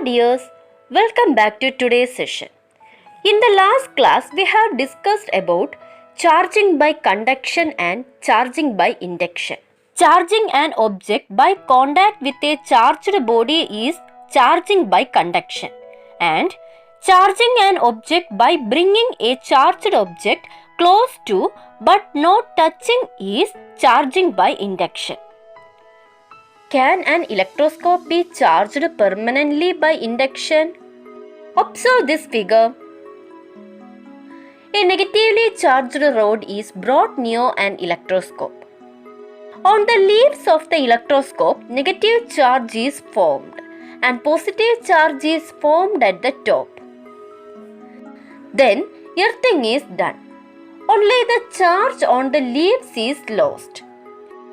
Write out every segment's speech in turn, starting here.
Hi dears, welcome back to today's session. In the last class, we have discussed about charging by conduction and charging by induction. Charging an object by contact with a charged body is charging by conduction, and charging an object by bringing a charged object close to but not touching is charging by induction. Can an electroscope be charged permanently by induction? Observe this figure. A negatively charged rod is brought near an electroscope. On the leaves of the electroscope, negative charge is formed and positive charge is formed at the top. Then earthing is done. Only the charge on the leaves is lost.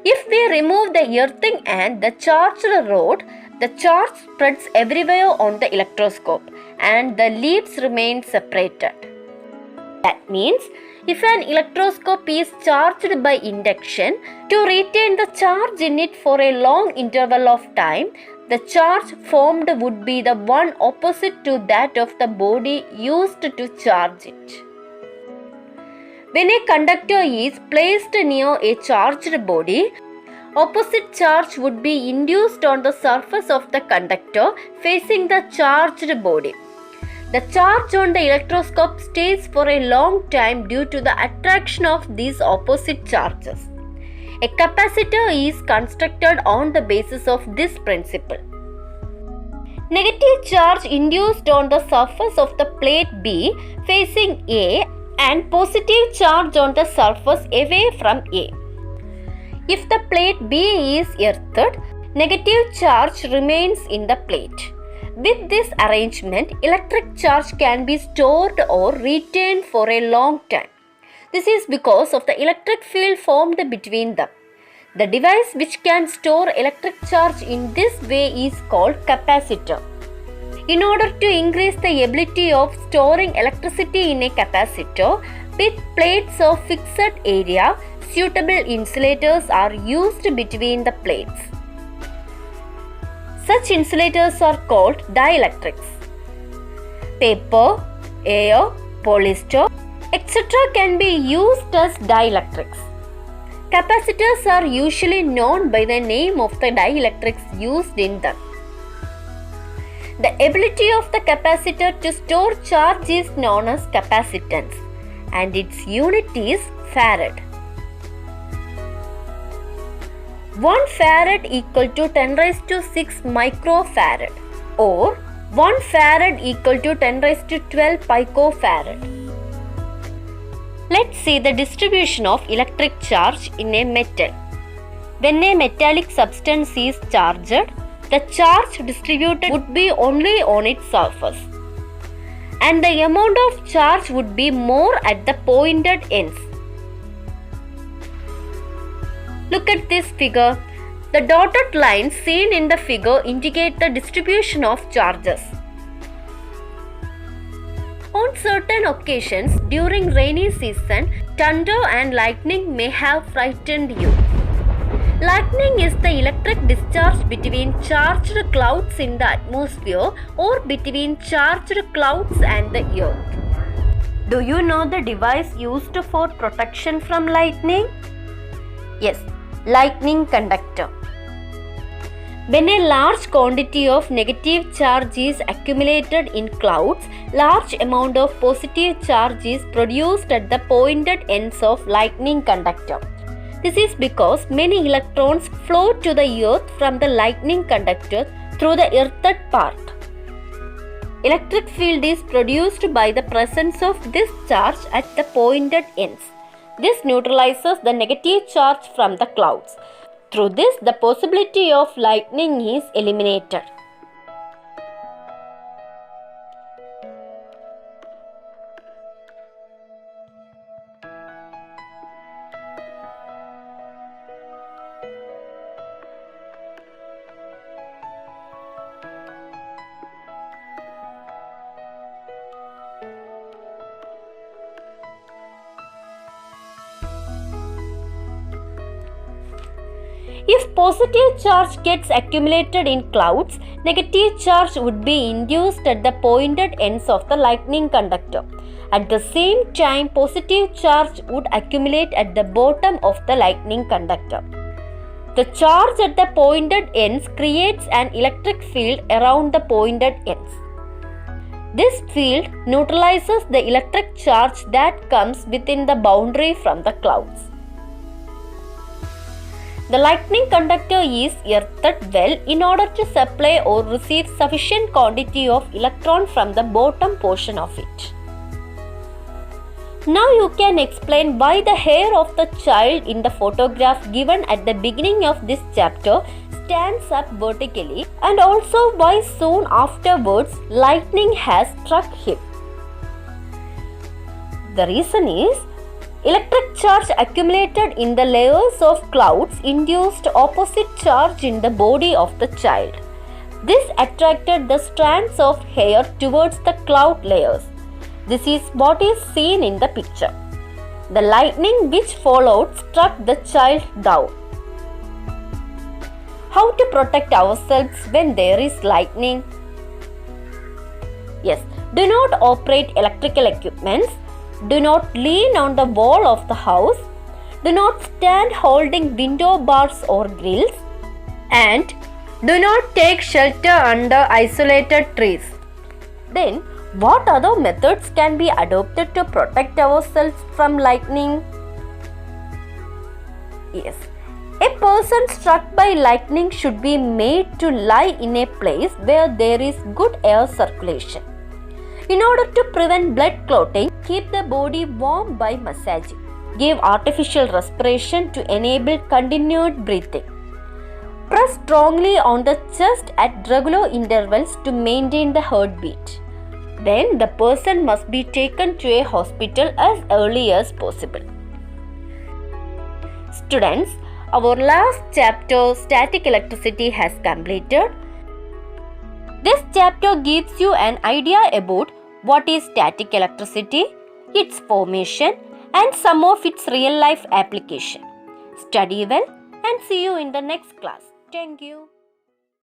If we remove the earthing and the charged rod, the charge spreads everywhere on the electroscope and the leaves remain separated. That means, if an electroscope is charged by induction, to retain the charge in it for a long interval of time, the charge formed would be the one opposite to that of the body used to charge it. When a conductor is placed near a charged body, opposite charge would be induced on the surface of the conductor facing the charged body. The charge on the electroscope stays for a long time due to the attraction of these opposite charges. A capacitor is constructed on the basis of this principle. Negative charge induced on the surface of the plate B facing A and positive charge on the surface away from A. If the plate B is earthed, negative charge remains in the plate. With this arrangement, electric charge can be stored or retained for a long time. This is because of the electric field formed between them. The device which can store electric charge in this way is called capacitor. In order to increase the ability of storing electricity in a capacitor, with plates of fixed area, suitable insulators are used between the plates. Such insulators are called dielectrics. Paper, air, polyester, etc. can be used as dielectrics. Capacitors are usually known by the name of the dielectrics used in them. The ability of the capacitor to store charge is known as capacitance, and its unit is farad. 1 farad equal to 10 raised to 6 microfarad, or 1 farad equal to 10 raised to 12 picofarad. Let's see the distribution of electric charge in a metal. When a metallic substance is charged, the charge distributed would be only on its surface, and the amount of charge would be more at the pointed ends. Look at this figure. The dotted lines seen in the figure indicate the distribution of charges. On certain occasions during rainy season, thunder and lightning may have frightened you. Lightning is the electric discharge between charged clouds in the atmosphere or between charged clouds and the earth. Do you know the device used for protection from lightning? Yes, lightning conductor. When a large quantity of negative charge is accumulated in clouds, large amount of positive charge is produced at the pointed ends of lightning conductor. This is because many electrons flow to the earth from the lightning conductor through the earthed part. Electric field is produced by the presence of this charge at the pointed ends. This neutralizes the negative charge from the clouds. Through this, the possibility of lightning is eliminated. If positive charge gets accumulated in clouds, negative charge would be induced at the pointed ends of the lightning conductor. At the same time, positive charge would accumulate at the bottom of the lightning conductor. The charge at the pointed ends creates an electric field around the pointed ends. This field neutralizes the electric charge that comes within the boundary from the clouds. The lightning conductor is earthed well in order to supply or receive sufficient quantity of electron from the bottom portion of it. Now you can explain why the hair of the child in the photograph given at the beginning of this chapter stands up vertically, and also why soon afterwards lightning has struck him. The reason is electric charge accumulated in the layers of clouds induced opposite charge in the body of the child. This attracted the strands of hair towards the cloud layers. This is what is seen in the picture. The lightning which followed struck the child down. How to protect ourselves when there is lightning? Yes, do not operate electrical equipments. Do not lean on the wall of the house. Do not stand holding window bars or grills. And do not take shelter under isolated trees. Then, what other methods can be adopted to protect ourselves from lightning? Yes, a person struck by lightning should be made to lie in a place where there is good air circulation. In order to prevent blood clotting, keep the body warm by massaging. Give artificial respiration to enable continued breathing. Press strongly on the chest at regular intervals to maintain the heartbeat. Then the person must be taken to a hospital as early as possible. Students, our last chapter, static electricity, has completed. This chapter gives you an idea about what is static electricity, its formation, and some of its real life application. Study well and see you in the next class. Thank you.